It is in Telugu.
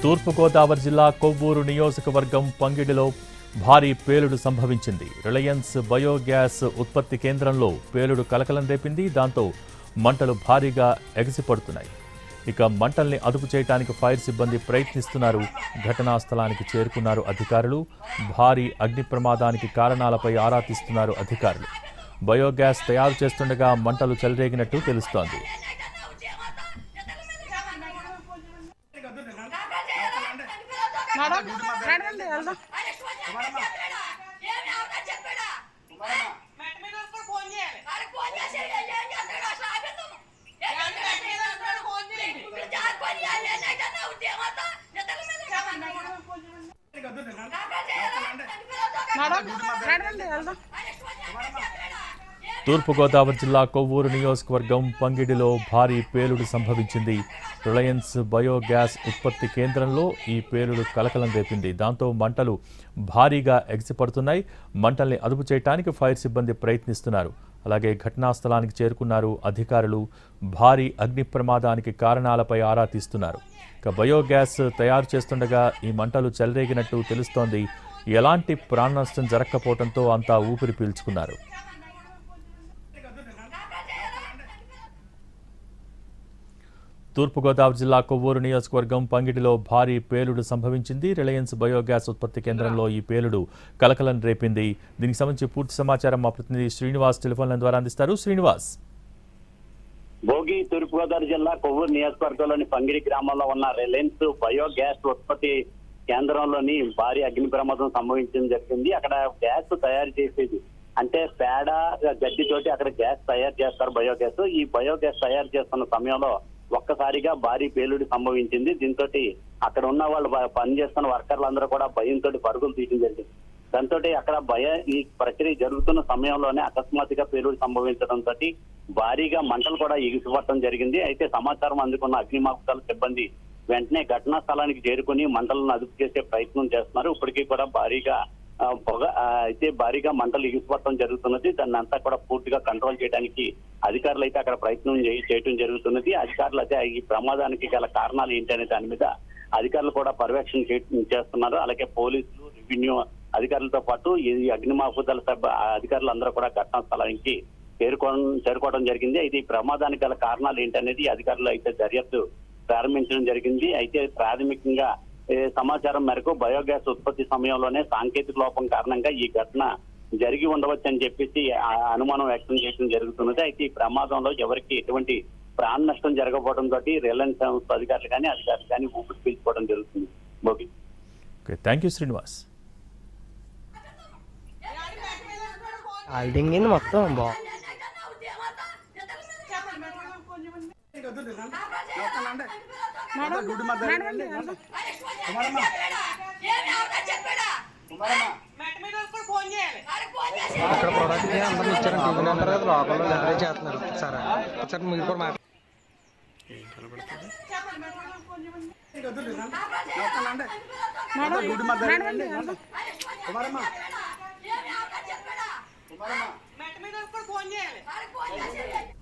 తూర్పుగోదావరి జిల్లా కొవ్వూరు నియోజకవర్గం పంగిడిలో భారీ పేలుడు సంభవించింది. రిలయన్స్ బయోగ్యాస్ ఉత్పత్తి కేంద్రంలో పేలుడు కలకలం రేపింది. దాంతో మంటలు భారీగా ఎగసిపడుతున్నాయి. ఇక మంటల్ని అదుపు చేయడానికి ఫైర్ సిబ్బంది ప్రయత్నిస్తున్నారు. ఘటనా స్థలానికి చేరుకున్నారు అధికారులు. భారీ అగ్ని ప్రమాదానికి కారణాలపై ఆరా తీస్తున్నారు అధికారులు. బయోగ్యాస్ తయారు చేస్తుండగా మంటలు చెలరేగినట్టు తెలుస్తోంది. తూర్పుగోదావరి జిల్లా కొవ్వూరు నియోజకవర్గం పంగిడిలో భారీ పేలుడు సంభవించింది. రిలయన్స్ బయోగ్యాస్ ఉత్పత్తి కేంద్రంలో ఈ పేలుడు కలకలం రేపింది. దాంతో మంటలు భారీగా ఎగసిపడుతున్నాయి. మంటల్ని అదుపు చేయడానికి ఫైర్ సిబ్బంది ప్రయత్నిస్తున్నారు. అలాగే ఘటనా స్థలానికి చేరుకున్నారు అధికారులు. భారీ అగ్ని ప్రమాదానికి కారణాలపై ఆరా తీస్తున్నారు. ఇక బయోగ్యాస్ తయారు చేస్తుండగా ఈ మంటలు చెలరేగినట్టు తెలుస్తోంది. ఎలాంటి ప్రాణ నష్టం జరగకపోవడంతో అంతా ఊపిరి పీల్చుకున్నారు. తూర్పుగోదావరి జిల్లా కొవ్వూరు నియోజకవర్గం పంగిడిలో భారీ పేలుడు సంభవించింది. రిలయన్స్ బయోగ్యాస్ ఉత్పత్తి కేంద్రంలో ఈ పేలుడు కలకలం రేపింది. దీనికి సంబంధించి పూర్తి సమాచారం మా ప్రతినిధి శ్రీనివాస్ టెలిఫోన్ లైన్ ద్వారా అందిస్తారు. శ్రీనివాస్. భోగి తూర్పుగోదావరి జిల్లా కొవ్వూరు నియోజకవర్గంలోని పంగిడి గ్రామంలో ఉన్న రిలయన్స్ బయోగ్యాస్ ఉత్పత్తి కేంద్రంలోని భారీ అగ్ని ప్రమాదం సంభవించడం జరిగింది. అక్కడ గ్యాస్ తయారు చేసేది అంటే పేడ గడ్డితోటి అక్కడ గ్యాస్ తయారు చేస్తారు బయోగ్యాస్. ఈ బయోగ్యాస్ తయారు చేస్తున్న సమయంలో ఒక్కసారిగా భారీ పేలుడు సంభవించింది. దీంతో అక్కడ ఉన్న వాళ్ళు పనిచేస్తున్న వర్కర్లందరూ కూడా భయంతో పరుగులు తీయడం జరిగింది. దాంతో అక్కడ ఈ ప్రక్రియ జరుగుతున్న సమయంలోనే అకస్మాత్తుగా పేలుడు సంభవించడంతో భారీగా మంటలు కూడా ఎగిసిపడటం జరిగింది. అయితే సమాచారం అందుకున్న అగ్నిమాపక సిబ్బంది వెంటనే ఘటనా స్థలానికి చేరుకుని మంటలను అదుపు చేసే ప్రయత్నం చేస్తున్నారు. ఇప్పటికీ కూడా భారీగా మంటలు ఎగిసిపడటం జరుగుతున్నది. దాన్ని అంతా కూడా పూర్తిగా కంట్రోల్ చేయడానికి అధికారులు అయితే అక్కడ ప్రయత్నం చేయడం జరుగుతున్నది. అధికారులు అయితే ఈ ప్రమాదానికి గల కారణాలు ఏంటి అనే దాని మీద అధికారులు కూడా పర్యవేక్షణ చేస్తున్నారు. అలాగే పోలీసులు, రెవెన్యూ అధికారులతో పాటు ఈ అగ్నిమాపక దళ అధికారులు అందరూ కూడా ఘటనా స్థలానికి చేరుకోవడం జరిగింది. అయితే ఈ ప్రమాదానికి గల కారణాలు ఏంటనేది అధికారులు అయితే దర్యాప్తు ప్రారంభించడం జరిగింది. అయితే ప్రాథమికంగా సమాచారం మేరకు బయోగ్యాస్ ఉత్పత్తి సమయంలోనే సాంకేతిక లోపం కారణంగా ఈ ఘటన జరిగి ఉండవచ్చు అని చెప్పేసి అనుమానం వ్యక్తం చేయడం జరుగుతున్నది. అయితే ఈ ప్రమాదంలో ఎవరికి ఎటువంటి ప్రాణ నష్టం జరగకపోవడంతో రిలయన్స్ సంస్థ అధికారులు కానీ ఊపిరి పీల్చుకోవడం జరుగుతుంది. భోగి. Thank you Srinivas. మొత్తం అక్కడ ప్రొడక్ట్ అందరూ ఇచ్చారండి. టీవీ అంటారు కదా, లోకల్లో లెవరేజ్ చేస్తున్నారు. సరే సార్ మీరు కూడా మాట ఫోన్ చేయాలి.